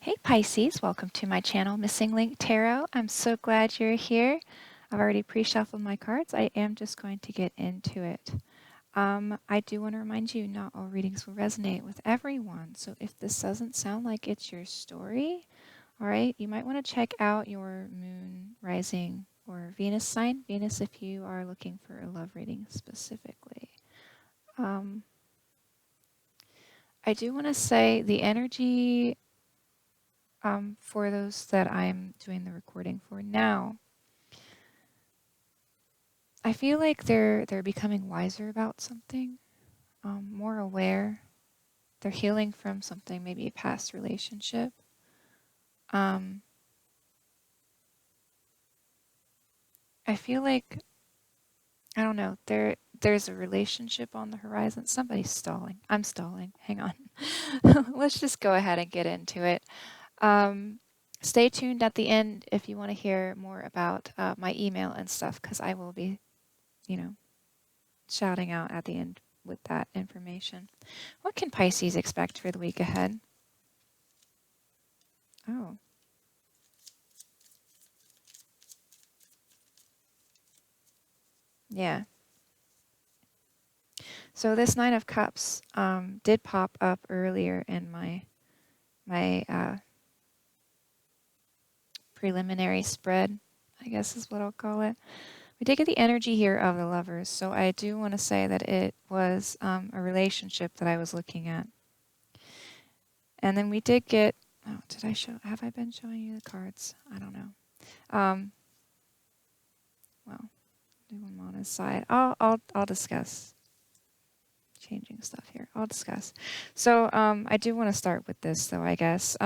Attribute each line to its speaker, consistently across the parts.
Speaker 1: Hey Pisces, welcome to my channel, Missing Link Tarot. I'm so glad you're here. I've already pre-shuffled my cards. I am just going to get into it. I do want to remind you, not all readings will resonate with everyone. So if this doesn't sound like it's your story, all right, you might want to check out your moon, rising, or Venus sign. Venus if you are looking for a love reading specifically. I do want to say the energy for those that I'm doing the recording for now, I feel like they're becoming wiser about something, more aware. They're healing from something, maybe a past relationship. I feel like, I don't know, there's a relationship on the horizon. Somebody's stalling. I'm stalling. Hang on. Let's just go ahead and get into it. Stay tuned at the end if you want to hear more about my email and stuff, because I will be, shouting out at the end with that information. What can Pisces expect for the week ahead? Oh. Yeah. So this Nine of Cups did pop up earlier in my preliminary spread, I guess is what I'll call it. We did get the energy here of the Lovers, so I do want to say that it was a relationship that I was looking at. And then we did get, oh, have I been showing you the cards? I don't know. Well, do them on his side. I'll discuss changing stuff here. I'll discuss. So I do want to start with this, though, I guess.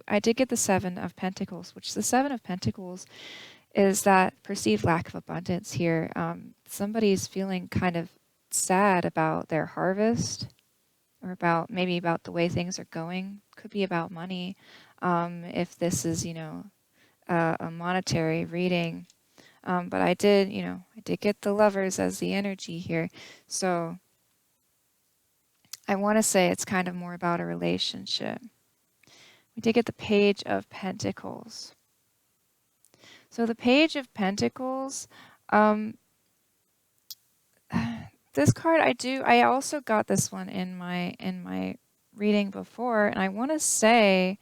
Speaker 1: I did get the Seven of Pentacles, which the Seven of Pentacles is that perceived lack of abundance here. Somebody's feeling kind of sad about their harvest, or maybe about the way things are going. Could be about money. If this is, a monetary reading. But I did get the Lovers as the energy here. So I want to say it's kind of more about a relationship. We did get the Page of Pentacles. So the Page of Pentacles, this card I also got this one in my reading before, and I want to say,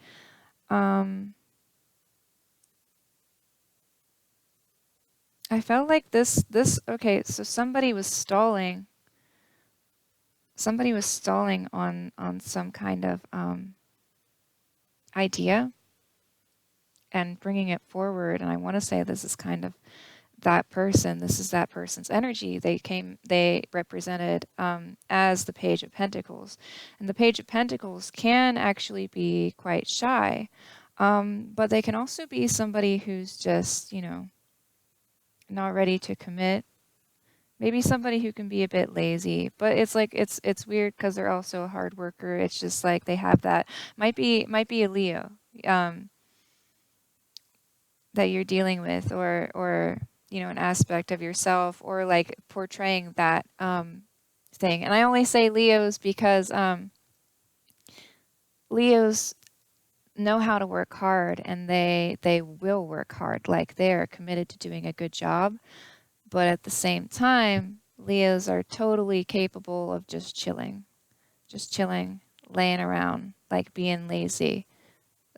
Speaker 1: I felt like this okay, so somebody was stalling. Somebody was stalling on some kind of idea and bringing it forward, and I want to say this is kind of that person. This is that person's energy. They represented as the Page of Pentacles, and the Page of Pentacles can actually be quite shy, but they can also be somebody who's just not ready to commit. Maybe somebody who can be a bit lazy, but it's like it's weird because they're also a hard worker. It's just like they have that. Might be a Leo that you're dealing with, or an aspect of yourself, or like portraying that thing. And I only say Leos because Leos know how to work hard, and they will work hard. Like they're committed to doing a good job. But at the same time, Leos are totally capable of just chilling, laying around, like being lazy.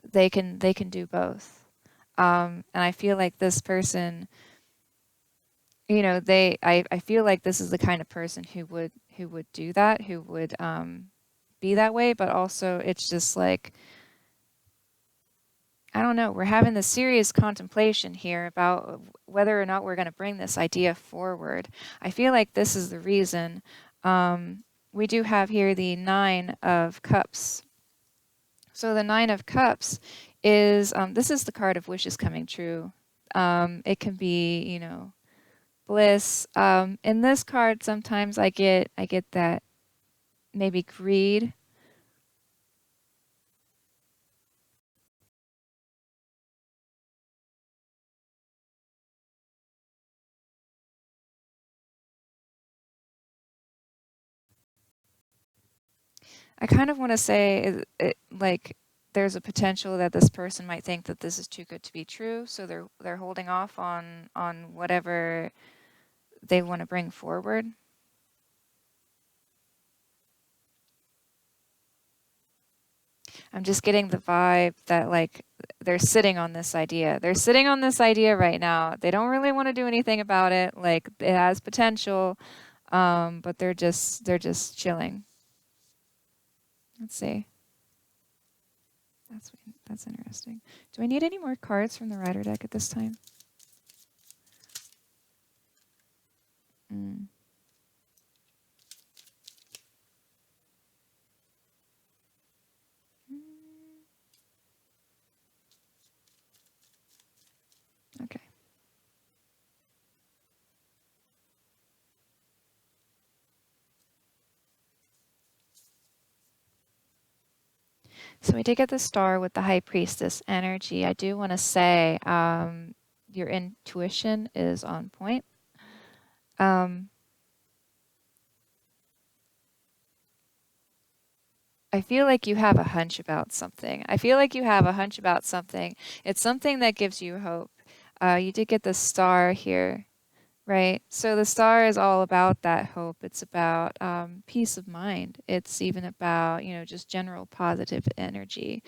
Speaker 1: They can do both. And I feel like this person, I feel like this is the kind of person who would do that, who would be that way. But also, it's just like, I don't know, we're having this serious contemplation here about whether or not we're going to bring this idea forward. I feel like this is the reason. We do have here the Nine of Cups. So the Nine of Cups is, this is the card of wishes coming true. It can be, bliss. In this card, sometimes I get that maybe greed. I kind of want to say like there's a potential that this person might think that this is too good to be true, so they're holding off on whatever they want to bring forward. I'm just getting the vibe that like they're sitting on this idea. They're sitting on this idea right now. They don't really want to do anything about it. Like it has potential, but they're just chilling. Let's see. That's interesting. Do I need any more cards from the Rider deck at this time? Mm. Okay. So we did get the star with the High Priestess energy. I do want to say your intuition is on point. I feel like you have a hunch about something. I feel like you have a hunch about something. It's something that gives you hope. You did get the star here, right? So the star is all about that hope. It's about peace of mind. It's even about, just general positive energy.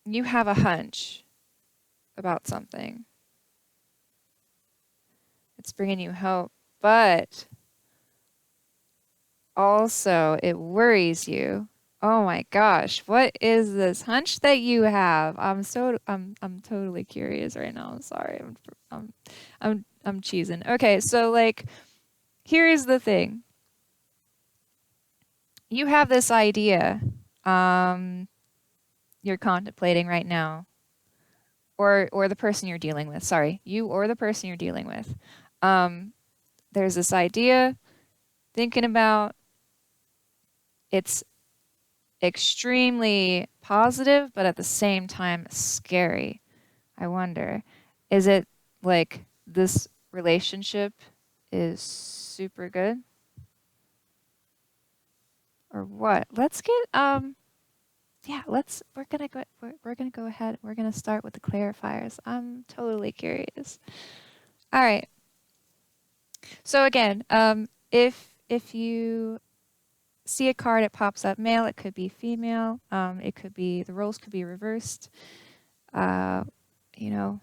Speaker 1: You have a hunch about something. It's bringing you hope, but also it worries you. Oh my gosh, what is this hunch that you have? I'm totally curious right now. I'm sorry. I'm cheesing. Okay, so like here's the thing. You have this idea you're contemplating right now, or the person you're dealing with. Sorry, you or the person you're dealing with. There's this idea thinking about. It's extremely positive, but at the same time scary. I wonder, is it like this relationship is super good or what? Let's get yeah, we're gonna go ahead. We're gonna start with the clarifiers. I'm totally curious. All right. So again, if you see a card, it pops up male, it could be female, it could be the roles could be reversed. Uh, you know,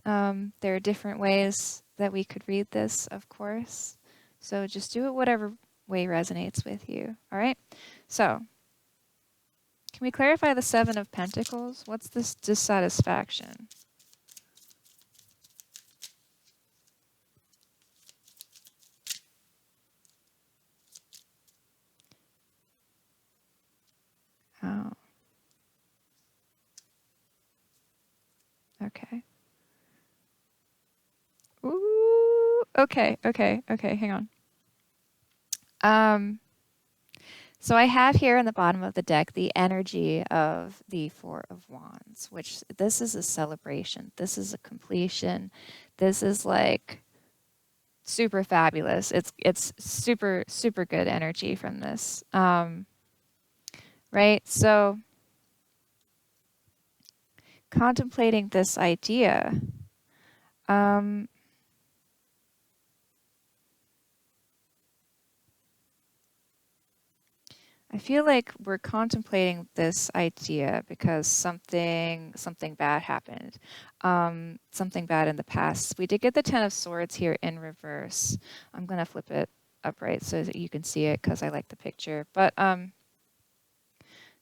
Speaker 1: there are different ways that we could read this, of course. So just do it whatever way resonates with you. All right. So can we clarify the Seven of Pentacles? What's this dissatisfaction? Oh, okay. Ooh, okay. Hang on. So I have here in the bottom of the deck the energy of the Four of Wands, which this is a celebration. This is a completion. This is like super fabulous. It's super good energy from this. Right? So contemplating this idea, I feel like we're contemplating this idea because something bad happened, something bad in the past. We did get the Ten of Swords here in reverse. I'm gonna flip it upright so that you can see it because I like the picture. But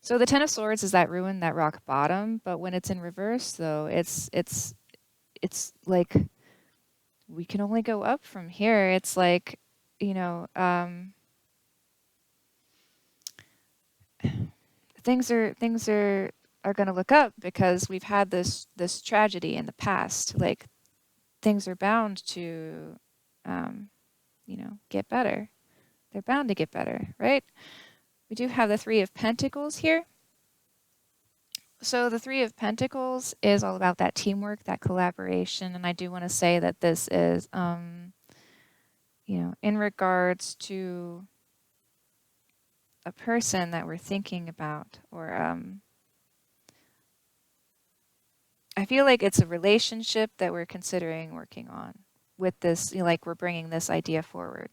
Speaker 1: so the Ten of Swords is that ruin, that rock bottom. But when it's in reverse, though, it's like we can only go up from here. It's like, you know. Things are going to look up because we've had this tragedy in the past. Like things are bound to, get better. They're bound to get better, right? We do have the Three of Pentacles here. So the Three of Pentacles is all about that teamwork, that collaboration, and I do want to say that this is, in regards to a person that we're thinking about, or I feel like it's a relationship that we're considering working on with this, like we're bringing this idea forward.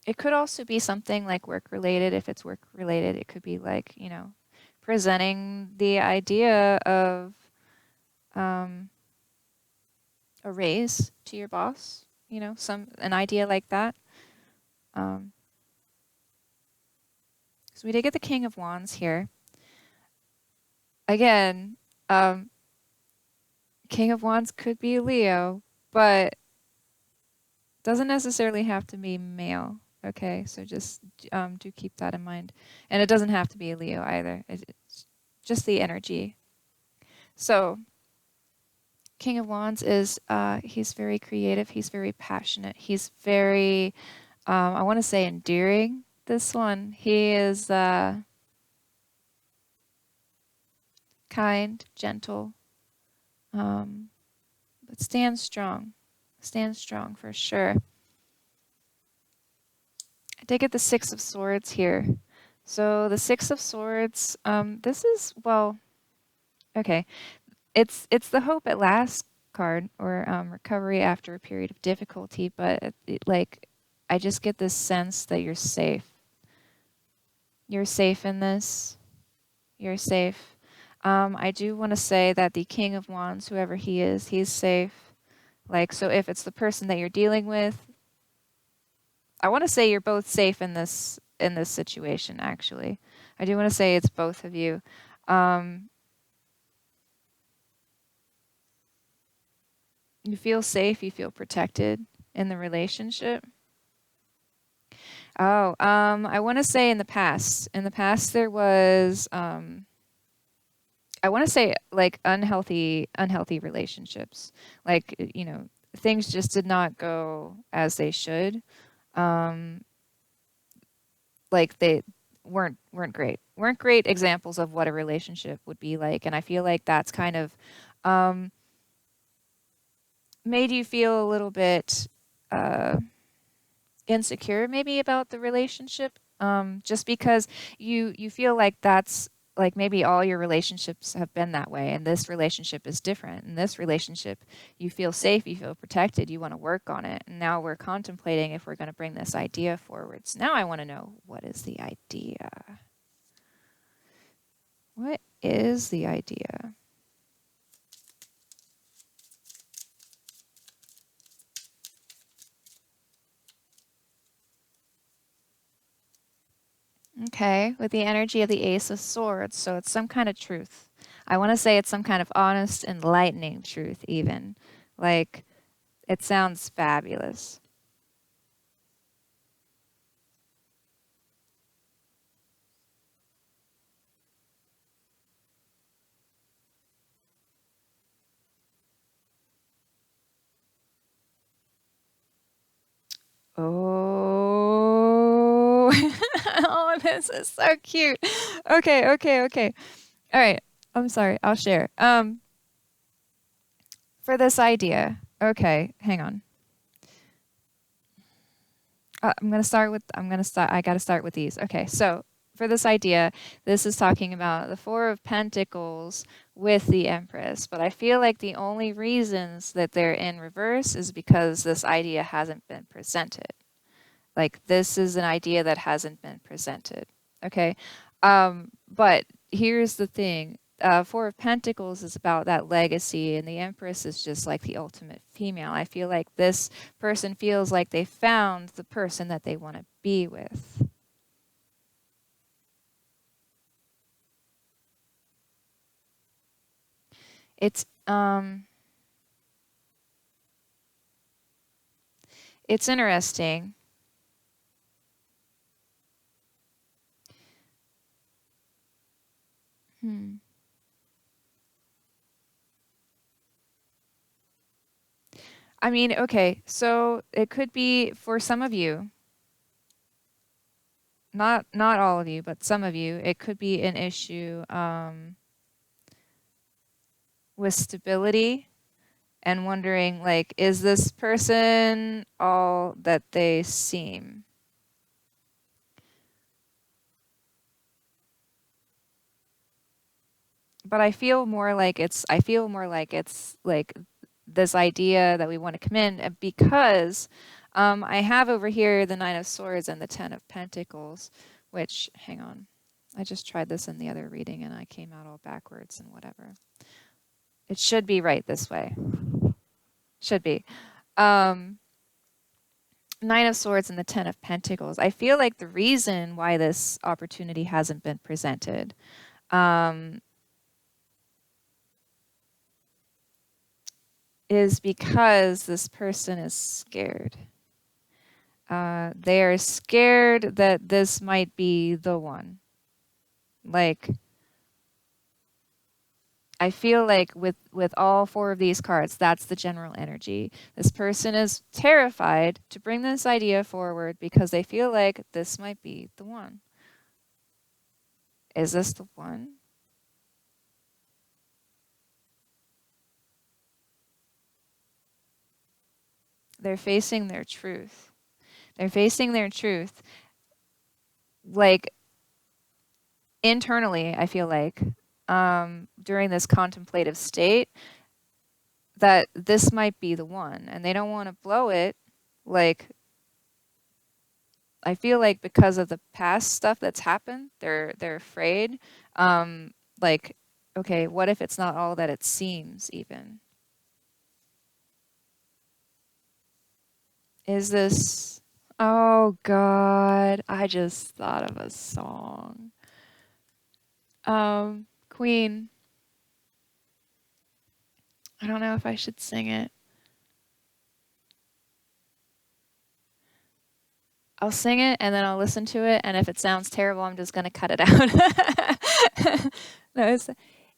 Speaker 1: It could also be something like work related. If it's work related, it could be like, presenting the idea of um, a raise to your boss, an idea like that. So we did get the King of Wands here. Again, King of Wands could be Leo, but doesn't necessarily have to be male. Okay, so just do keep that in mind. And it doesn't have to be a Leo either. It's just the energy. So King of Wands is, he's very creative. He's very passionate. He's very, I want to say endearing, this one. He is kind, gentle, but stands strong. Stands strong for sure. I did get the Six of Swords here. So the Six of Swords, this is, well, okay. It's the hope at last card, or recovery after a period of difficulty, but like, I just get this sense that you're safe. You're safe in this. You're safe. I do want to say that the King of Wands, whoever he is, he's safe. Like, so if it's the person that you're dealing with, I want to say you're both safe in this situation, actually. I do want to say it's both of you. You feel safe, you feel protected in the relationship. Oh, I want to say in the past. In the past there was I want to say like unhealthy relationships. Like, things just did not go as they should. Like they weren't great. Weren't great examples of what a relationship would be like, and I feel like that's kind of made you feel a little bit insecure maybe about the relationship, just because you feel like that's like maybe all your relationships have been that way, and this relationship is different. In this relationship, you feel safe, you feel protected, you want to work on it, and now we're contemplating if we're going to bring this idea forward. So now I want to know, what is the idea? What is the idea? Okay, with the energy of the Ace of Swords, so it's some kind of truth. I want to say it's some kind of honest, enlightening truth, even. Like, it sounds fabulous. Oh, oh, this is so cute. Okay, okay, okay. All right. I'm sorry. I'll share. For this idea. Okay, hang on. I got to start with these. Okay, so for this idea, this is talking about the Four of Pentacles with the Empress, but I feel like the only reasons that they're in reverse is because this idea hasn't been presented. Like, this is an idea that hasn't been presented. Okay, but here's the thing. Four of Pentacles is about that legacy, and the Empress is just like the ultimate female. I feel like this person feels like they found the person that they want to be with. It's it's interesting. I mean, okay, so it could be for some of you, not all of you, but some of you, it could be an issue with stability and wondering, like, is this person all that they seem? But I feel more like it's like this idea that we want to come in because I have over here the Nine of Swords and the Ten of Pentacles, which, hang on, I just tried this in the other reading and I came out all backwards and whatever. It should be right this way. Should be. Um, Nine of Swords and the Ten of Pentacles. I feel like the reason why this opportunity hasn't been presented is because this person is scared. They are scared that this might be the one. Like, I feel like with all four of these cards, that's the general energy. This person is terrified to bring this idea forward because they feel like this might be the one. Is this the one? They're facing their truth. They're facing their truth. Like, internally, I feel like, during this contemplative state, that this might be the one, and they don't want to blow it. Like, I feel like because of the past stuff that's happened, they're afraid. Like, okay, what if it's not all that it seems even? Is this... Oh God, I just thought of a song. Queen. I don't know if I should sing it. I'll sing it and then I'll listen to it, and if it sounds terrible, I'm just gonna cut it out. No,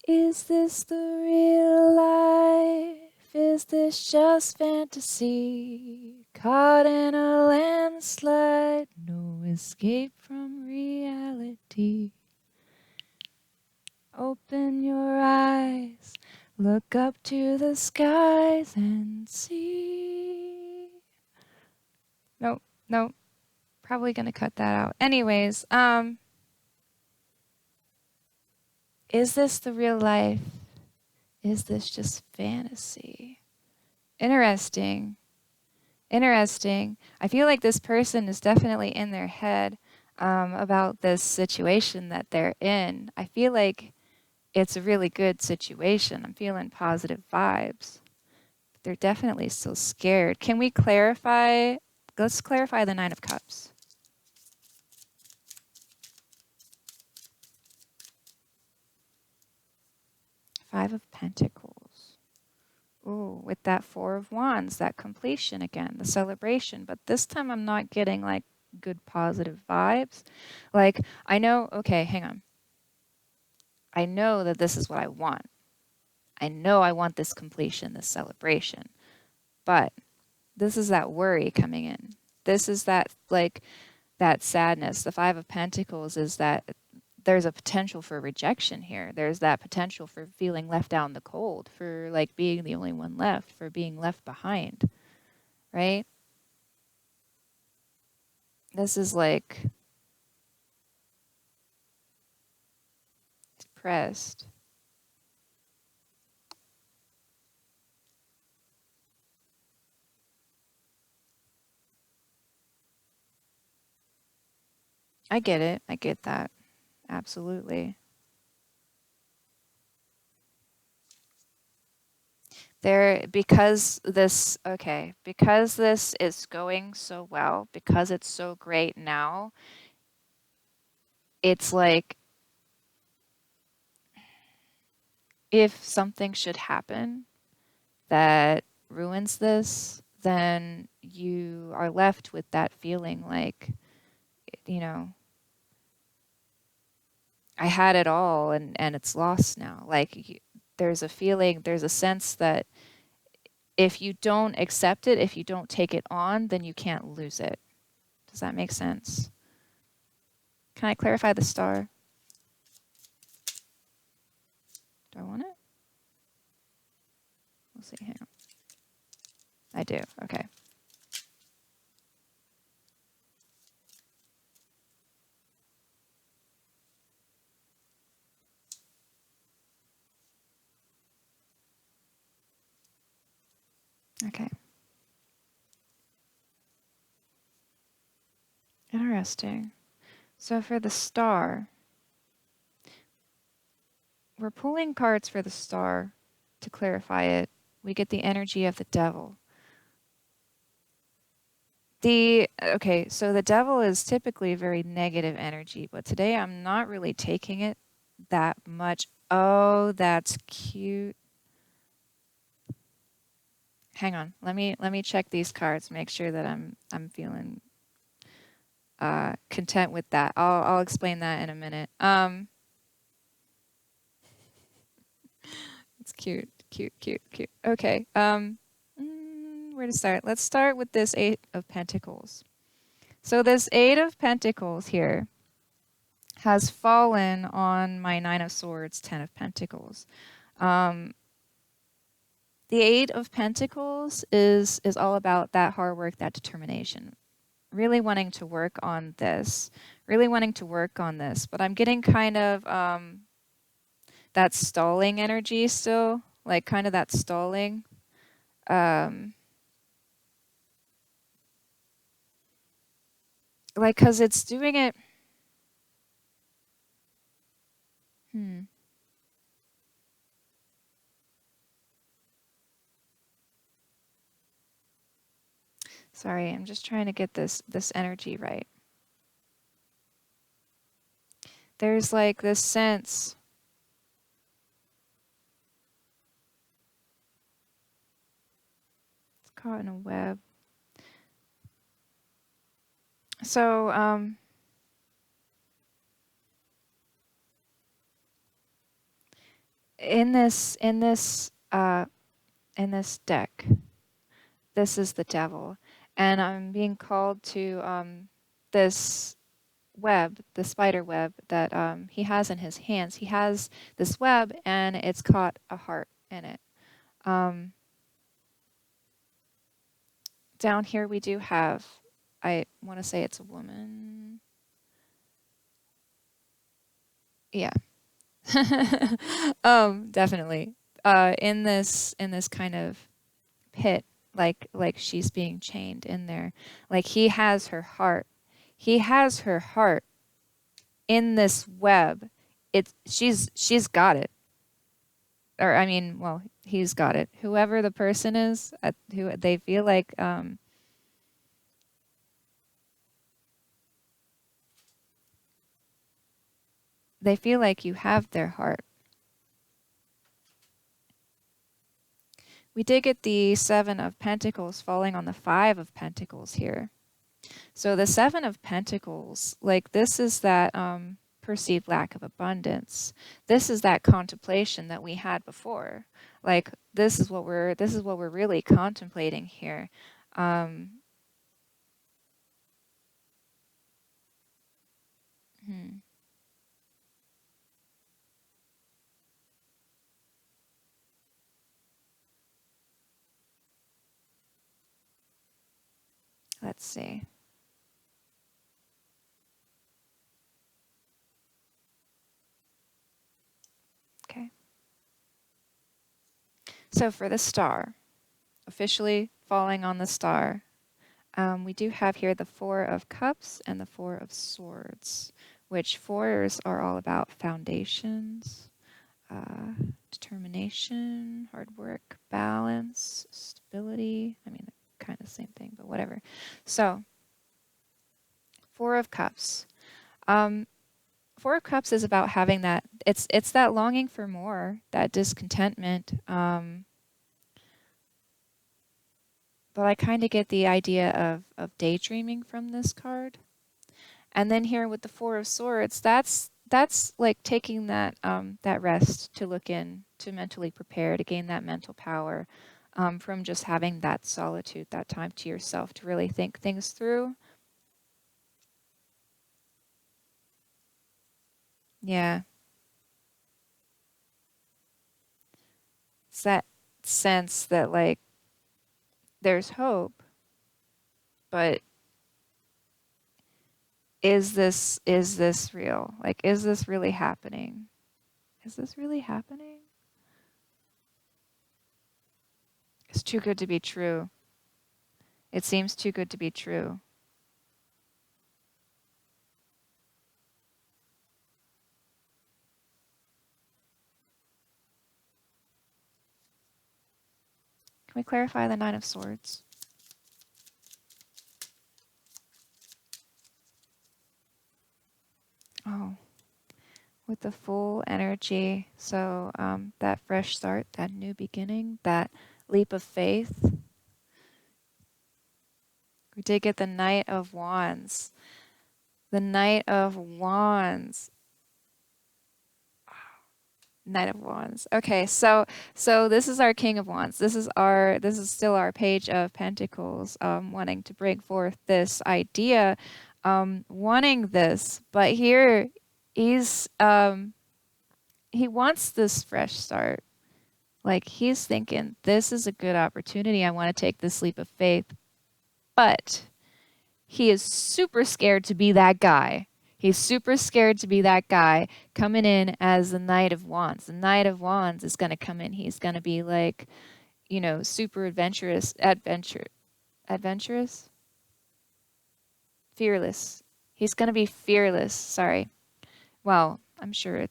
Speaker 1: is this the real life? Is this just fantasy? Caught in a landslide, no escape from reality. Open your eyes, look up to the skies and see. Nope, nope. Probably gonna cut that out. Anyways, is this the real life? Is this just fantasy? Interesting. Interesting. I feel like this person is definitely in their head about this situation that they're in. I feel like it's a really good situation. I'm feeling positive vibes. But they're definitely still scared. Can we clarify? Let's clarify the Nine of Cups. Five of Pentacles. Ooh, with that Four of Wands, that completion again, the celebration. But this time I'm not getting like good positive vibes. Like, I know, okay, hang on. I know that this is what I want. I know I want this completion, this celebration. But this is that worry coming in. This is that, like, that sadness. The Five of Pentacles is that there's a potential for rejection here. There's that potential for feeling left out in the cold, for like being the only one left, for being left behind, right? This is like depressed. I get it. I get that. Absolutely. Because this is going so well, because it's so great now, it's like if something should happen that ruins this, then you are left with that feeling like, you know, I had it all and it's lost now. Like, there's a feeling, there's a sense that if you don't accept it, if you don't take it on, then you can't lose it. Does that make sense? Can I clarify the star? Do I want it? We'll see. Hang on. I do. Okay. Okay. Interesting. So for the star, we're pulling cards for the star to clarify it. We get the energy of the devil. Okay, so the devil is typically very negative energy, but today I'm not really taking it that much. Oh, that's cute. Hang on. Let me check these cards, make sure that I'm feeling content with that. I'll explain that in a minute. It's cute, cute, cute, cute. Okay. Where to start? Let's start with this Eight of Pentacles. So this Eight of Pentacles here has fallen on my Nine of Swords, Ten of Pentacles. Um, the Eight of Pentacles is all about that hard work, that determination. Really wanting to work on this. Really wanting to work on this. But I'm getting kind of that stalling energy still. Like kind of that stalling. Like, because it's doing it. Hmm. Sorry, I'm just trying to get this energy right. There's like this sense. It's caught in a web. So, in this deck, this is the devil, and I'm being called to this web, the spider web that he has in his hands. He has this web, and it's caught a heart in it. Down here we do have, I want to say it's a woman. Yeah. Definitely. In this kind of pit, like she's being chained in there. Like he has her heart. He has her heart in this web. She's got it. Or I mean, well, he's got it. Whoever the person is, who they feel like they feel like you have their heart. We did get the Seven of Pentacles falling on the Five of Pentacles here. So the Seven of Pentacles, like this is that perceived lack of abundance. This is that contemplation that we had before. Like this is what we're really contemplating here. Um, hmm, let's see. Okay. So for the star, officially falling on the star, we do have here the Four of Cups and the Four of Swords, which fours are all about foundations, determination, hard work, balance, stability. I mean, kind of the same thing, but whatever. So, Four of Cups. Um, Four of Cups is about having that. It's that longing for more, that discontentment. But I kind of get the idea of daydreaming from this card. And then here with the Four of Swords, that's like taking that rest to look in, to mentally prepare, to gain that mental power, from just having that solitude, that time to yourself to really think things through. Yeah, it's that sense that like there's hope, but is this real? Like, is this really happening? Is this really happening? It's too good to be true. It seems too good to be true. Can we clarify the Nine of Swords? Oh, with the full energy. So that fresh start, that new beginning, that leap of faith. We did get the Knight of Wands. The Knight of Wands. Knight of Wands. Okay, so this is our King of Wands. This is still our Page of Pentacles, wanting to bring forth this idea, wanting this, but here he wants this fresh start. Like, he's thinking, this is a good opportunity. I want to take this leap of faith, but he is super scared to be that guy. He's super scared to be that guy coming in as the Knight of Wands. The Knight of Wands is going to come in. He's going to be like, super adventurous, fearless. He's going to be fearless. Sorry. Well, I'm sure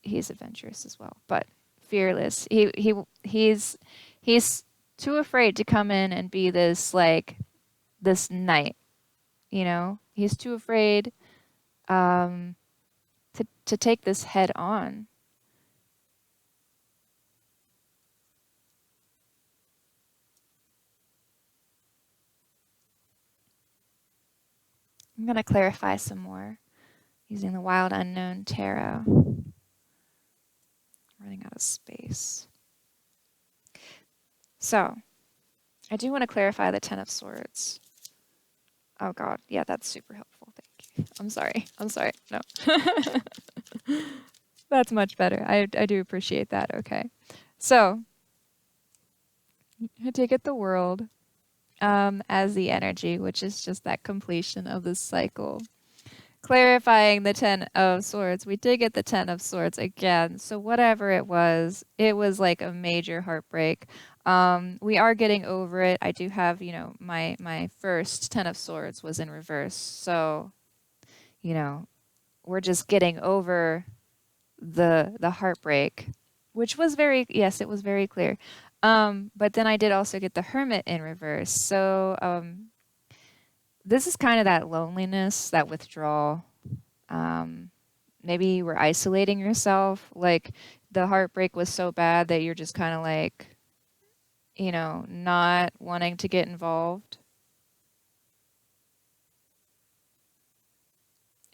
Speaker 1: he's adventurous as well, but fearless. He's too afraid to come in and be this knight. He's too afraid to take this head on. I'm going to clarify some more using the Wild Unknown Tarot. Running out of space. So, I do want to clarify the Ten of Swords. Oh God, yeah, that's super helpful. Thank you. I'm sorry. No. That's much better. I do appreciate that. Okay. So, I take it the world as the energy, which is just that completion of the cycle. Clarifying the Ten of Swords, we did get the Ten of Swords again. So whatever it was like a major heartbreak. We are getting over it. I do have, my first Ten of Swords was in reverse. So, we're just getting over the heartbreak, which was it was very clear. But then I did also get the Hermit in reverse. So, this is kind of that loneliness, that withdrawal. Maybe you were isolating yourself. Like, the heartbreak was so bad that you're just kind of like, not wanting to get involved.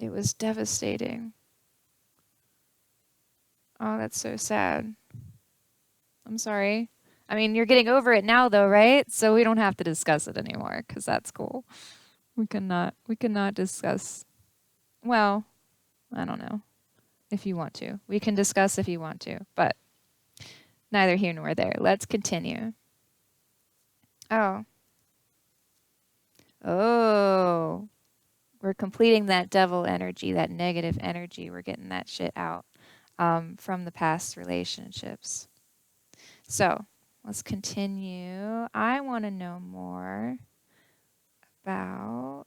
Speaker 1: It was devastating. Oh, that's so sad. I'm sorry. I mean, you're getting over it now though, right? So we don't have to discuss it anymore, because that's cool. We cannot discuss. Well, I don't know if you want to. We can discuss if you want to, but neither here nor there. Let's continue. Oh. Oh. We're completing that devil energy, that negative energy. We're getting that shit out from the past relationships. So let's continue. I want to know more about...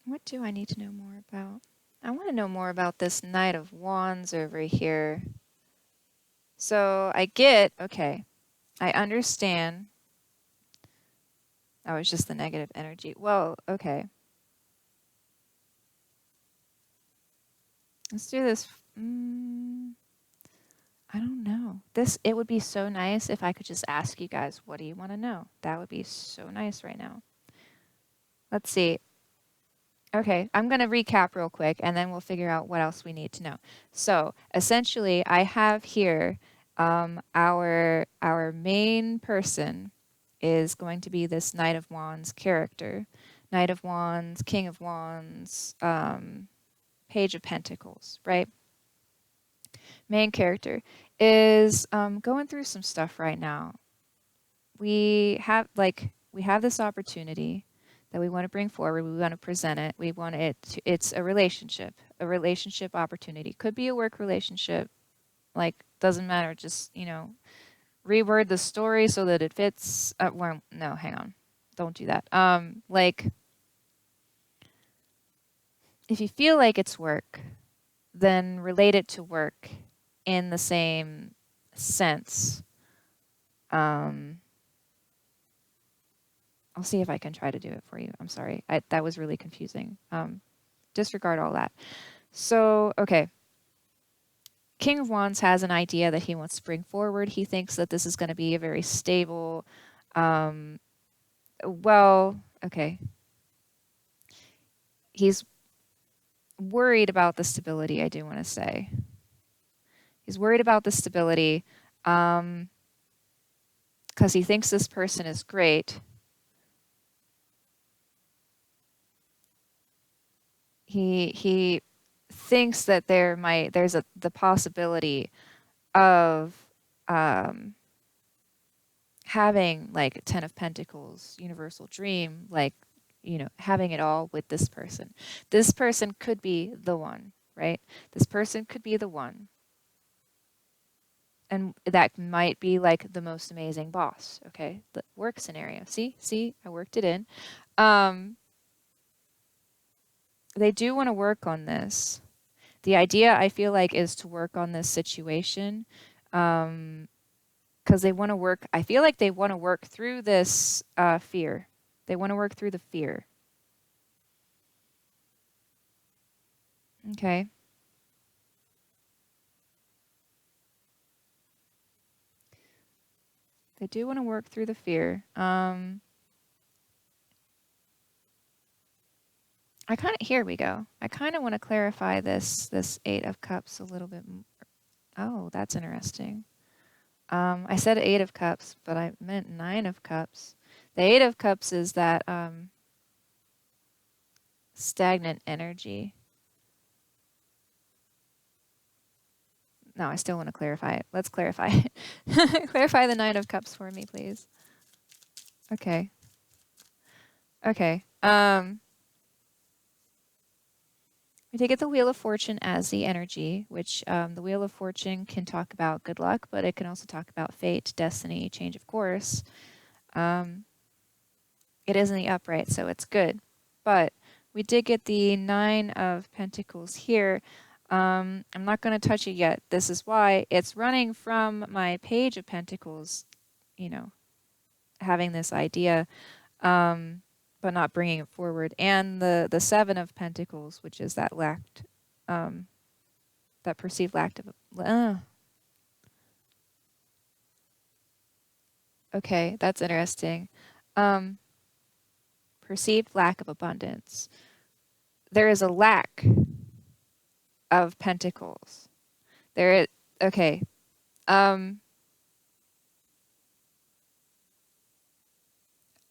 Speaker 1: What do I need to know more about? I want to know more about this Knight of Wands over here. So okay, I understand. Oh, it's just the negative energy. Well, okay. Let's do this. I don't know. It would be so nice if I could just ask you guys, what do you want to know? That would be so nice right now. Let's see. Okay, I'm going to recap real quick, and then we'll figure out what else we need to know. So, essentially, I have here our main person is going to be this Knight of Wands character. Knight of Wands, King of Wands, Page of Pentacles, right? Main character is going through some stuff right now. We have this opportunity that we want to bring forward. We want to present it. We want it to, it's a relationship opportunity. Could be a work relationship, like doesn't matter. Just, reword the story so that it fits. Well, no, hang on. Don't do that. Like if you feel like it's work, then relate it to work in the same sense. I'll see if I can try to do it for you. I'm sorry. That was really confusing. Disregard all that. So, okay. King of Wands has an idea that he wants to bring forward. He thinks that this is going to be a very stable, okay. He's worried about the stability, I do want to say. He's worried about the stability because he thinks this person is great. He thinks that there's the possibility of having like 10 of Pentacles, universal dream, like, having it all with this person. This person could be the one, right? This person could be the one. And that might be like the most amazing boss, okay? The work scenario. See, I worked it in. They do want to work on this. The idea, I feel like, is to work on this situation because they want to work. I feel like they want to work through this fear. They want to work through the fear. Okay. They do want to work through the fear. Here we go. I kind of want to clarify this Eight of Cups a little bit. Oh, that's interesting. I said Eight of Cups, but I meant Nine of Cups. The Eight of Cups is that stagnant energy. No, I still want to clarify it. Let's clarify it. Clarify the Nine of Cups for me, please. Okay. Okay. We did get the Wheel of Fortune as the energy, which the Wheel of Fortune can talk about good luck, but it can also talk about fate, destiny, change of course. It is in the upright, so it's good. But we did get the Nine of Pentacles here. I'm not going to touch it yet. This is why it's running from my Page of Pentacles, having this idea, but not bringing it forward. And the Seven of Pentacles, which is that that perceived lack of... Okay, that's interesting. Perceived lack of abundance. There is a lack of pentacles. Okay.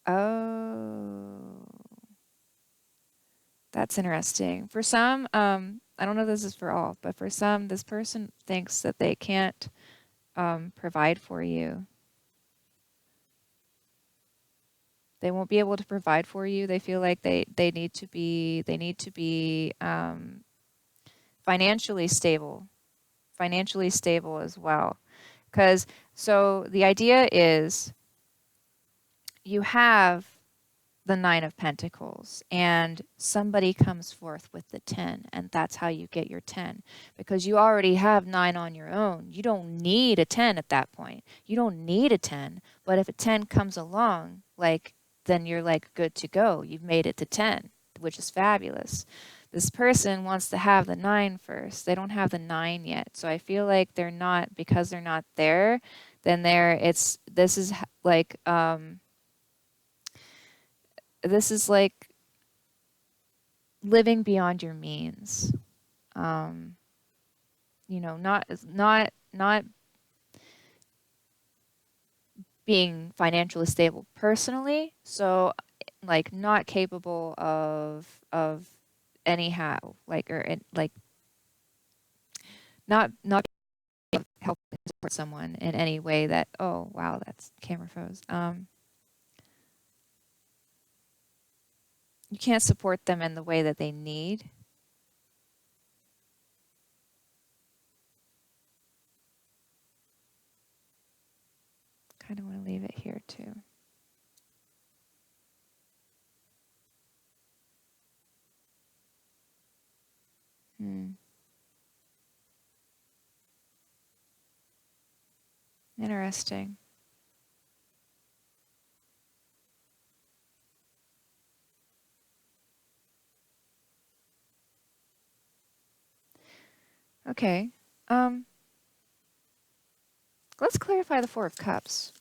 Speaker 1: Oh, that's interesting. For some, I don't know if this is for all, but for some, this person thinks that they can't provide for you. They won't be able to provide for you. They feel like they need to be financially stable as well. So the idea is you have the Nine of Pentacles and somebody comes forth with the 10, and that's how you get your 10, because you already have 9 on your own. You don't need a 10 at that point. You don't need a 10, but if a 10 comes along, then you're good to go. You've made it to 10, which is fabulous. This person wants to have the 9 first. They don't have the 9 yet. So I feel like because they're not there, then this is living beyond your means. Not being financially stable personally. So like not capable of anyhow, like like not helping support someone in any way that, oh wow, that's camera froze. You can't support them in the way that they need. Kind of want to leave it here too. Interesting. Okay. Let's clarify the Four of Cups.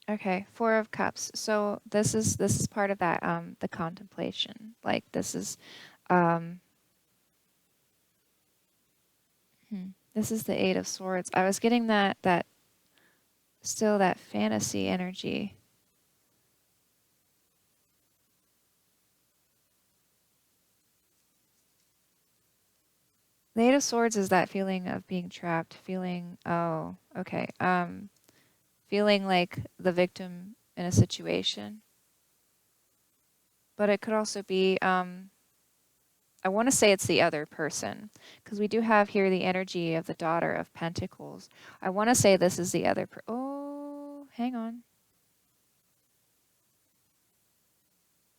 Speaker 1: Okay, Four of Cups. So this is part of that the contemplation. Like um this is the Eight of Swords. I was getting that still that fantasy energy. The Eight of Swords is that feeling of being trapped, feeling, oh, okay. Feeling like the victim in a situation. But it could also be I want to say it's the other person, because we do have here the energy of the Daughter of Pentacles. I want to say this is the other oh, hang on.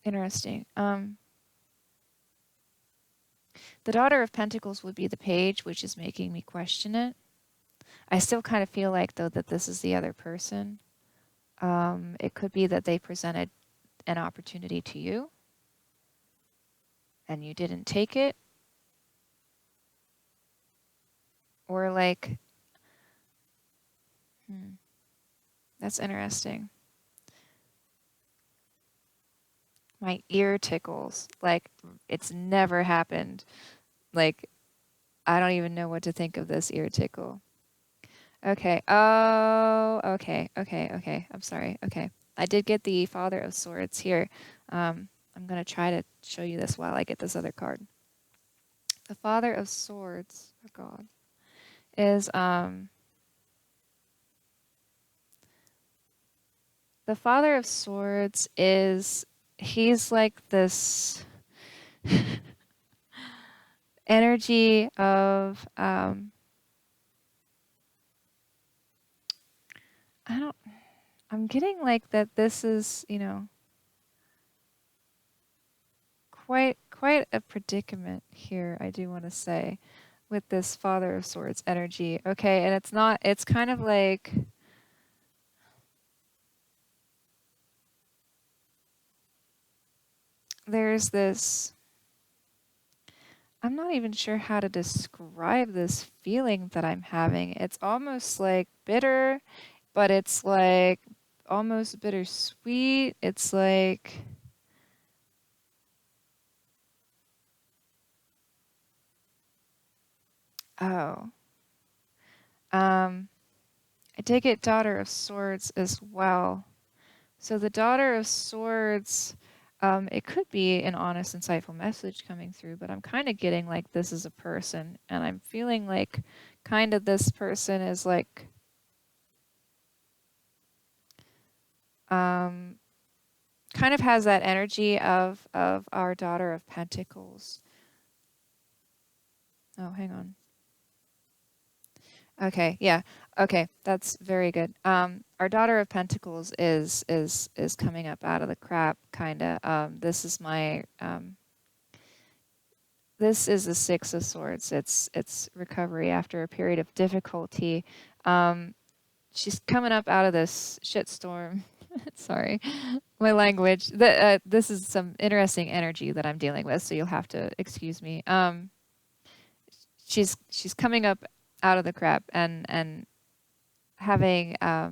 Speaker 1: Interesting. The Daughter of Pentacles would be the Page, which is making me question it. I still kind of feel like, though, that this is the other person. It could be that they presented an opportunity to you, and you didn't take it. Or like, that's interesting. My ear tickles. Like, it's never happened. Like, I don't even know what to think of this ear tickle. Okay. Oh, okay. I'm sorry. Okay. I did get the Father of Swords here. I'm going to try to show you this while I get this other card. The Father of Swords, oh God, is the Father of Swords is, he's like this energy of I'm getting like that this is, quite a predicament here, I do want to say, with this Father of Swords energy. Okay, and it's kind of like there's this, I'm not even sure how to describe this feeling that I'm having. It's almost like bitter, but it's like almost bittersweet. It's like, oh, I did get Daughter of Swords as well. So the Daughter of Swords, it could be an honest, insightful message coming through, but I'm kind of getting like this is a person, and I'm feeling like kind of this person is like, kind of has that energy of our Daughter of Pentacles. Oh, hang on. Okay, yeah. Okay, that's very good. Our Daughter of Pentacles is coming up out of the crap, kind of. This is my this is the Six of Swords. It's recovery after a period of difficulty. She's coming up out of this shitstorm. Sorry, my language. This is some interesting energy that I'm dealing with, so you'll have to excuse me. She's coming up out of the crap and having I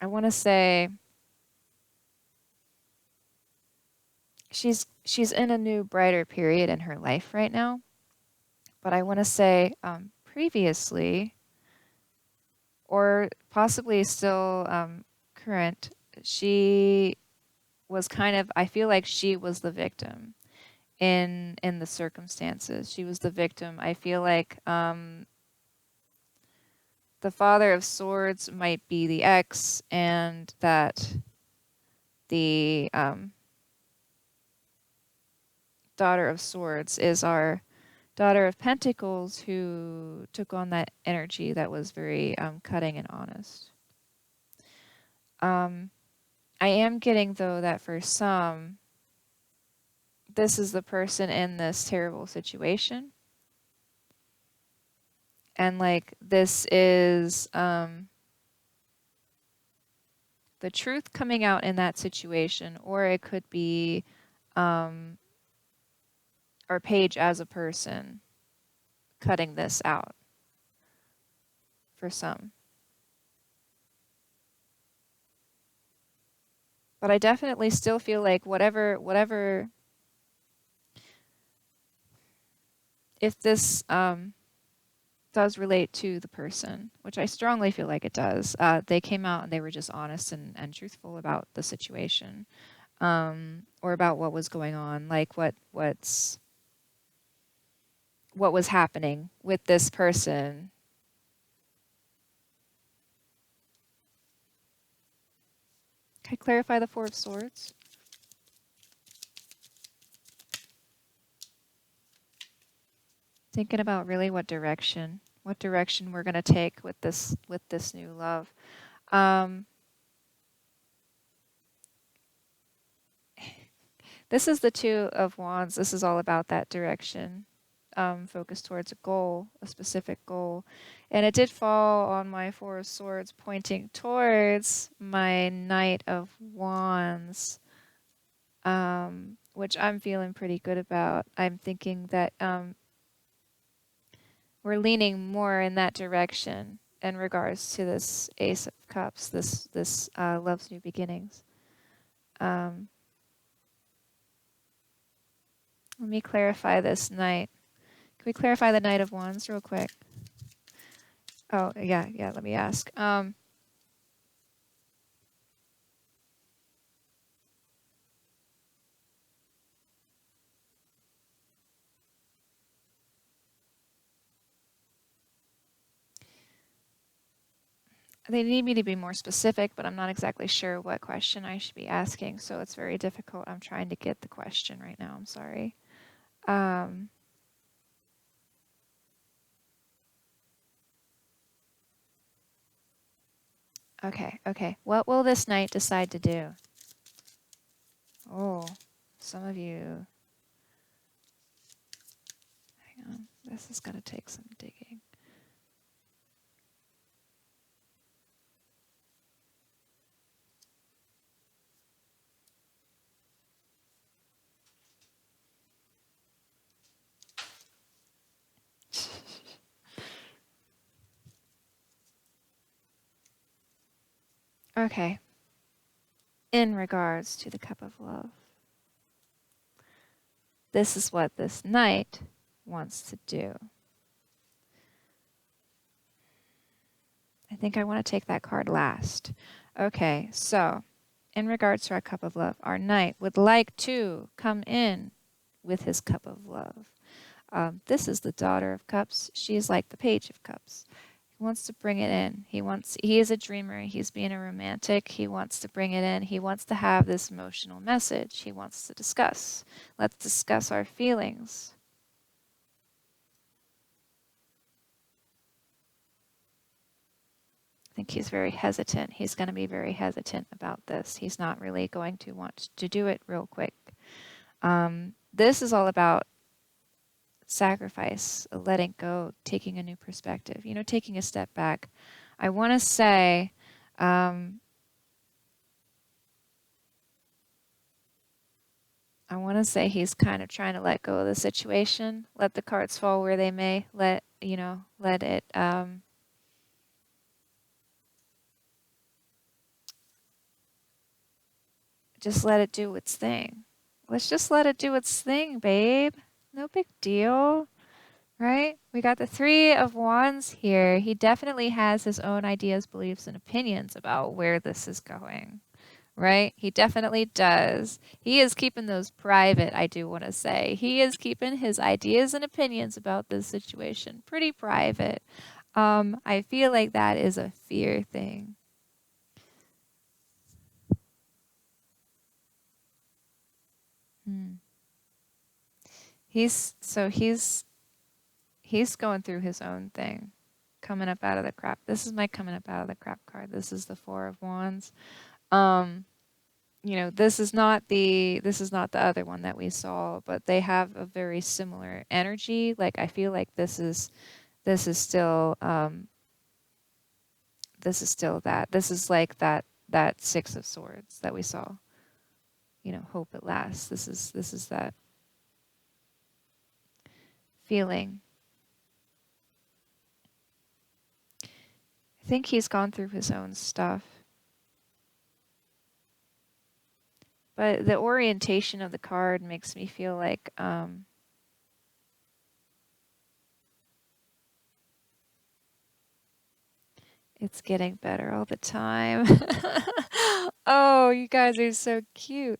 Speaker 1: want to say she's in a new, brighter period in her life right now. But I want to say previously, or possibly still current, she was kind of, I feel like she was the victim in the circumstances. She was the victim. I feel like the Father of Swords might be the ex, and that the Daughter of Swords is our Daughter of Pentacles, who took on that energy that was very cutting and honest. I am getting, though, that for some, this is the person in this terrible situation. And like this is the truth coming out in that situation, or it could be our Paige as a person cutting this out for some. But I definitely still feel like whatever, if this does relate to the person, which I strongly feel like it does, they came out and they were just honest and truthful about the situation, or about what was going on, like what was happening with this person. Can I clarify the Four of Swords? Thinking about really what direction we're going to take with this new love. This is the Two of Wands. This is all about that direction, focused towards a goal, a specific goal. And it did fall on my Four of Swords, pointing towards my Knight of Wands, which I'm feeling pretty good about. I'm thinking that we're leaning more in that direction in regards to this Ace of Cups, this Love's New Beginnings. Let me clarify this Knight. Can we clarify the Knight of Wands real quick? Oh, yeah, let me ask. They need me to be more specific, but I'm not exactly sure what question I should be asking, so it's very difficult. I'm trying to get the question right now. I'm sorry. Okay. What will this Knight decide to do? Oh, some of you. Hang on. This is going to take some digging. Okay. In regards to the Cup of Love, this is what this Knight wants to do. I think I want to take that card last. Okay, so in regards to our Cup of Love, our Knight would like to come in with his Cup of Love. This is the Daughter of Cups. She is like the Page of Cups. He wants to bring it in. He is a dreamer. He's being a romantic. He wants to bring it in. He wants to have this emotional message. He wants to discuss. Let's discuss our feelings. I think he's very hesitant. He's going to be very hesitant about this. He's not really going to want to do it real quick. This is all about sacrifice, letting go, taking a new perspective, taking a step back. I want to say, he's kind of trying to let go of the situation, let the cards fall where they may, let it, just let it do its thing. let's just let it do its thing, babe. No big deal, right? We got the Three of Wands here. He definitely has his own ideas, beliefs, and opinions about where this is going, right? He definitely does. He is keeping those private, I do want to say. He is keeping his ideas and opinions about this situation pretty private. I feel like that is a fear thing. Hmm. He's going through his own thing, coming up out of the crap. This is my coming up out of the crap card. This is the Four of Wands. Um, this is not the other one that we saw, but they have a very similar energy. Like I feel like this is still that. This is like that Six of Swords that we saw. Hope at last. This is that feeling. I think he's gone through his own stuff. But the orientation of the card makes me feel like it's getting better all the time. Oh, you guys are so cute.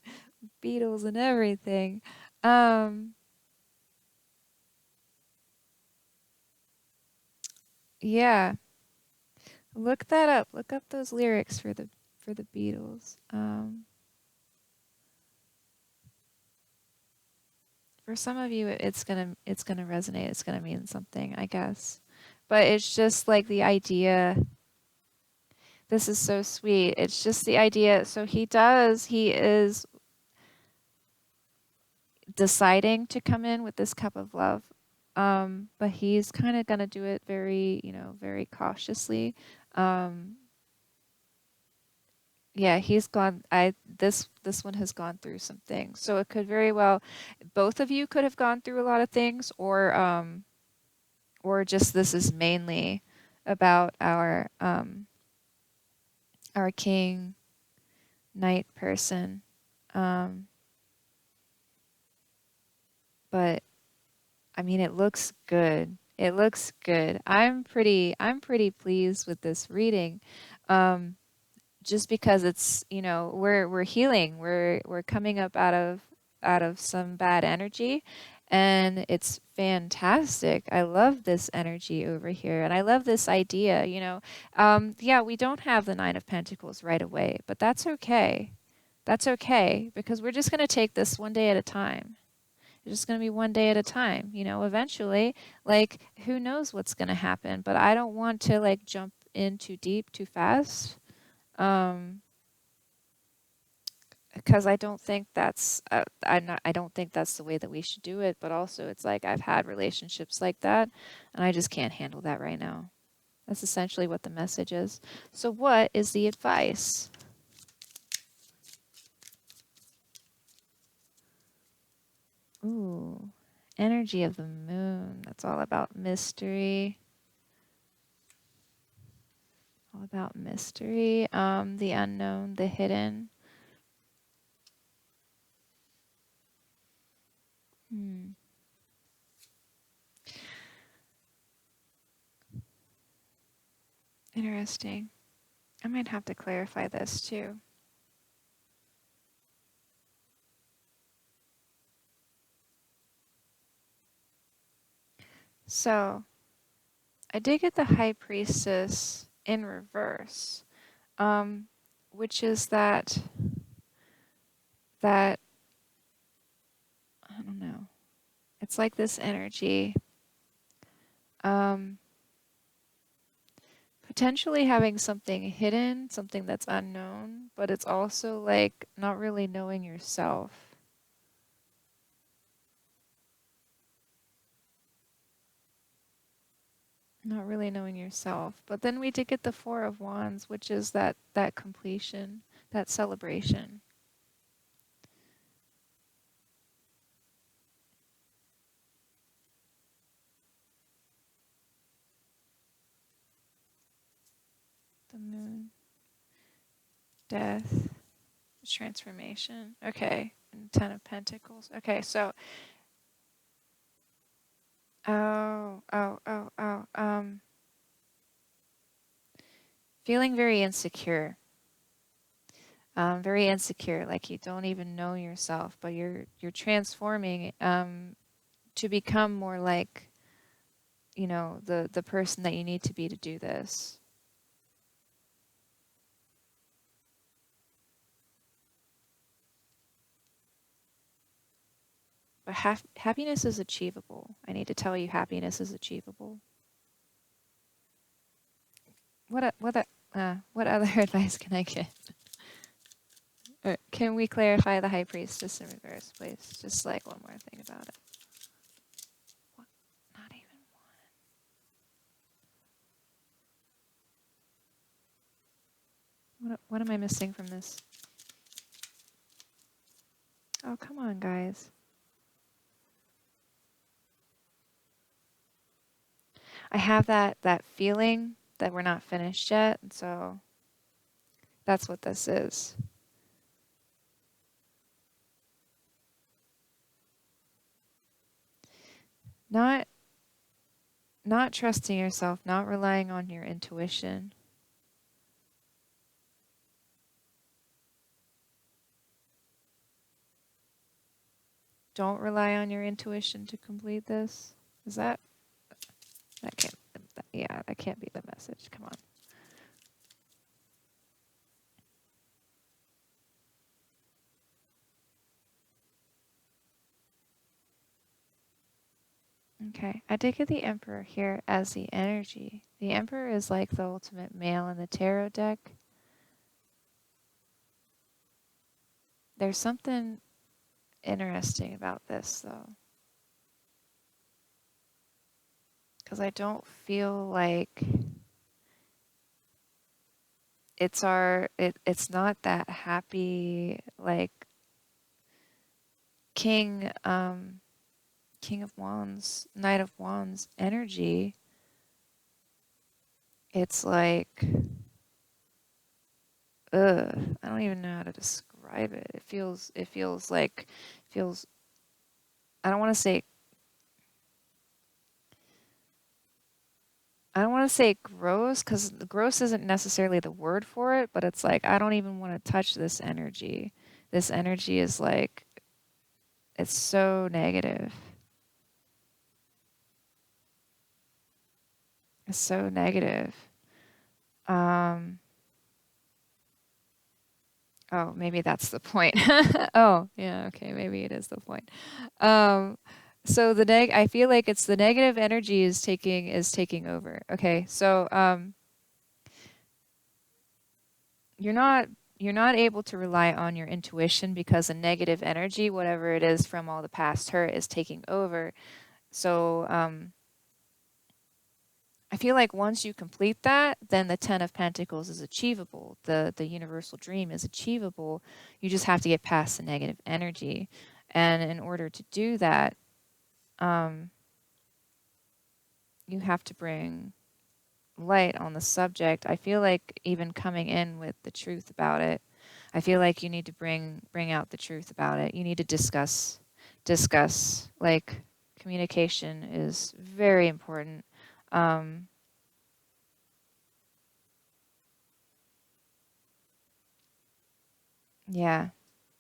Speaker 1: Beetles and everything. Um, yeah. Look that up. Look up those lyrics for the Beatles. For some of you it's gonna resonate. It's gonna mean something, I guess. But it's just like the idea. This is so sweet. It's just the idea. So he is deciding to come in with this cup of love. But he's kind of gonna do it very, very cautiously. Um, yeah, he's gone. This one has gone through some things, so it could very well, both of you could have gone through a lot of things, or just this is mainly about our king knight person. Um, but I mean, it looks good. It looks good. I'm pretty pleased with this reading. Um, just because it's, we're healing. We're coming up out of some bad energy, and it's fantastic. I love this energy over here, and I love this idea. Yeah, we don't have the Nine of Pentacles right away, but that's okay. That's okay, because we're just going to take this one day at a time. It's just going to be one day at a time. Eventually, like, who knows what's going to happen, but I don't want to, like, jump in too deep too fast. Um, because I don't think that's I don't think that's the way that we should do it, but also it's like I've had relationships like that, and I just can't handle that right now. That's essentially what the message is. So what is the advice? Ooh, energy of the moon. That's all about mystery. All about mystery. The unknown, the hidden. Hmm. Interesting. I might have to clarify this too. So, I did get the High Priestess in reverse, um, which is that I don't know. It's like this energy, um, potentially having something hidden, something that's unknown, but it's also like not really knowing yourself. Not really knowing yourself. But then we did get the Four of Wands, which is that completion, that celebration. The moon, death, transformation. Okay. Ten of Pentacles. Okay, so feeling very insecure, like you don't even know yourself, but you're transforming to become more like, you know, the person that you need to be to do this. But happiness is achievable. I need to tell you, happiness is achievable. What other advice can I get? Or can we clarify the High Priestess in reverse, please? Just like one more thing about it. What? Not even one. What am I missing from this? Oh, come on, guys. I have that feeling that we're not finished yet, and so that's what this is. Not trusting yourself, not relying on your intuition. Don't rely on your intuition to complete this. Is that can't, yeah, that can't be the message. Come on. Okay, I did get the Emperor here as the energy. The Emperor is like the ultimate male in the tarot deck. There's something interesting about this, though. Because I don't feel like it's not that happy, like, King of Wands, Knight of Wands energy. It's like, I don't even know how to describe it. It feels like, I don't want to say, gross, because gross isn't necessarily the word for it, but it's like, I don't even want to touch this energy. This energy is like, it's so negative. It's so negative. Oh, maybe that's the point. Oh, yeah, okay, maybe it is the point. So I feel like it's the negative energy is taking over. Okay, so you're not able to rely on your intuition because the negative energy, whatever it is from all the past hurt, is taking over. So I feel like once you complete that, then the Ten of Pentacles is achievable. The universal dream is achievable. You just have to get past the negative energy. And in order to do that, you have to bring light on the subject. I feel like even coming in with the truth about it, I feel like you need to bring out the truth about it. You need to discuss. Like, communication is very important. Yeah,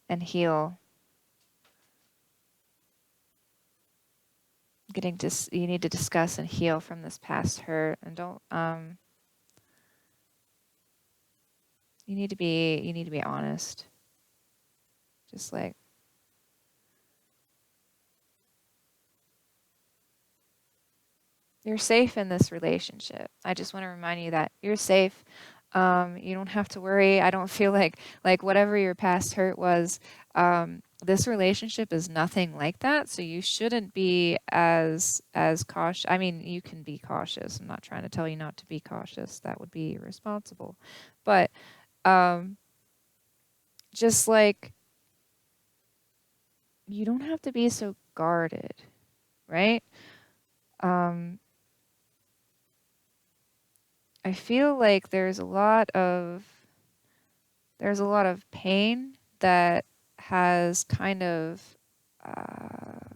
Speaker 1: and heal. You need to discuss and heal from this past hurt, and don't you need to be honest. Just like, you're safe in this relationship. I just want to remind you that you're safe. You don't have to worry. I don't feel like whatever your past hurt was, this relationship is nothing like that. So you shouldn't be as cautious. I mean, you can be cautious. I'm not trying to tell you not to be cautious. That would be irresponsible. But just like, you don't have to be so guarded, right? I feel like there's a lot of pain that has kind of uh,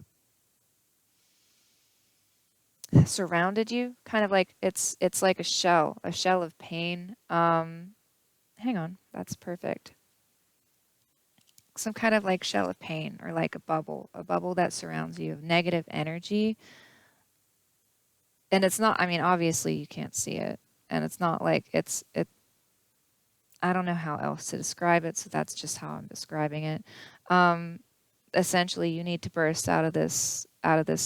Speaker 1: surrounded you, kind of like it's like a shell of pain. Hang on, that's perfect. Some kind of like shell of pain, or like a bubble that surrounds you of negative energy. And it's not, I mean, obviously you can't see it, and it's not like it. I don't know how else to describe it, so that's just how I'm describing it. Um, Essentially, you need to burst out of this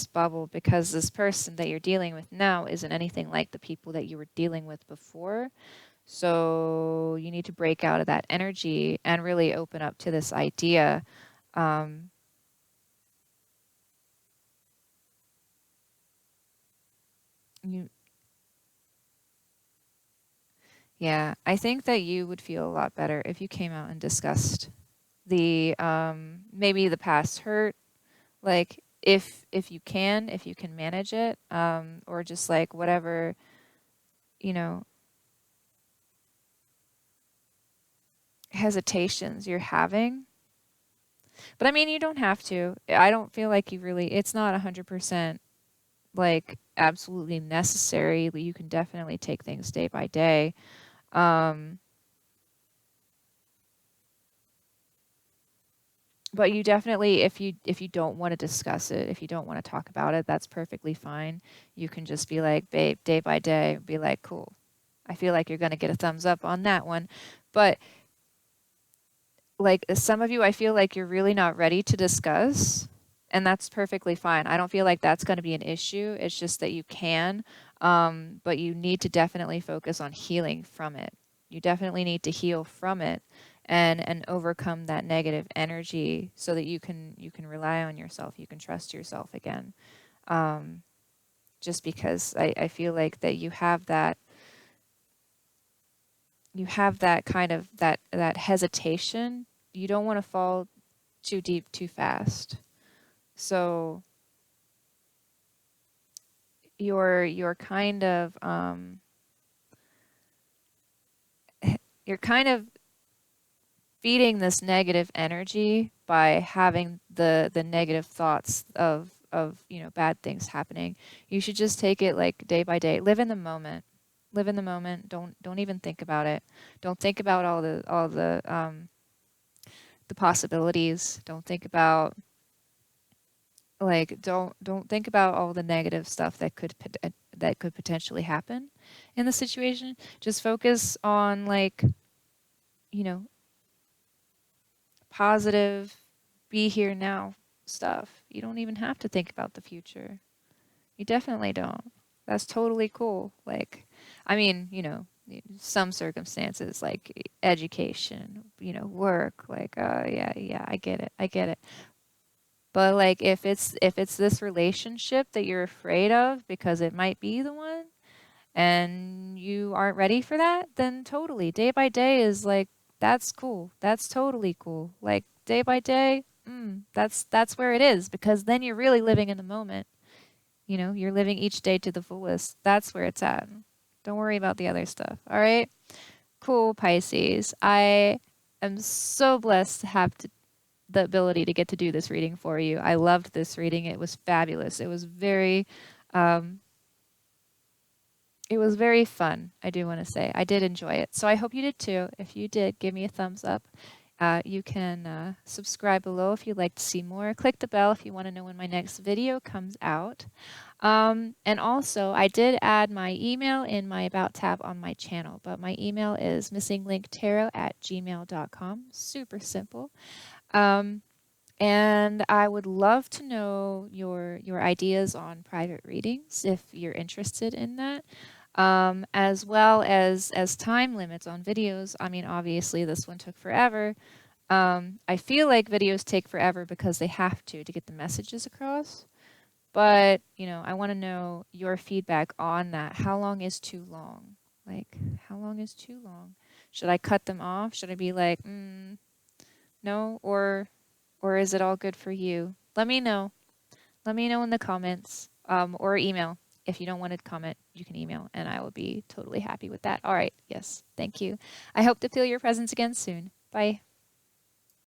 Speaker 1: bubble, because this person that you're dealing with now isn't anything like the people that you were dealing with before. So you need to break out of that energy and really open up to this idea. Um, you, yeah, I think that you would feel a lot better if you came out and discussed the maybe the past hurt, like if you can manage it, or just like whatever, you know, hesitations you're having. But I mean, you don't have to. I don't feel like you really, it's not 100% like absolutely necessary. You can definitely take things day by day. Um, but you definitely, if you don't want to discuss it, if you don't want to talk about it, that's perfectly fine. You can just be like, babe, day by day, be like, cool. I feel like you're going to get a thumbs up on that one. But like some of you, I feel like you're really not ready to discuss, and that's perfectly fine. I don't feel like that's going to be an issue. It's just that you can, but you need to definitely focus on healing from it. You definitely need to heal from it, and overcome that negative energy, so that you can rely on yourself. You can trust yourself again. Um, just because I feel like that you have that kind of that hesitation. You don't want to fall too deep too fast. So you're kind of you're kind of feeding this negative energy by having the negative thoughts of bad things happening. You should just take it like day by day. Live in the moment. Live in the moment. Don't even think about it. Don't think about the possibilities. Don't think about like don't think about all the negative stuff that could potentially happen in the situation. Just focus on like, you know, positive, be here now stuff. You don't even have to think about the future. You definitely don't. That's totally cool. Like, I mean, some circumstances like education, work, like, yeah, yeah, I get it. I get it. But like if it's this relationship that you're afraid of because it might be the one, and you aren't ready for that, then totally day by day is like, that's cool. That's totally cool. Like day by day, that's where it is, because then you're really living in the moment. You're living each day to the fullest. That's where it's at. Don't worry about the other stuff. All right? Cool, Pisces. I am so blessed to have the ability to get to do this reading for you. I loved this reading. It was fabulous. Um, it was very fun, I do want to say. I did enjoy it. So I hope you did too. If you did, give me a thumbs up. You can subscribe below if you'd like to see more. Click the bell if you want to know when my next video comes out. And also, I did add my email in my About tab on my channel, but my email is missinglinktarot@gmail.com. Super simple. Um, and I would love to know your ideas on private readings if you're interested in that, as well as time limits on videos. I mean, obviously this one took forever. I feel like videos take forever because they have to get the messages across. But I want to know your feedback on that. How long is too long? Like, how long is too long? Should I cut them off? Should I be like, no, or is it all good for you? Let me know. Let me know in the comments, or email. If you don't want to comment, you can email, and I will be totally happy with that. All right. Yes. Thank you. I hope to feel your presence again soon. Bye.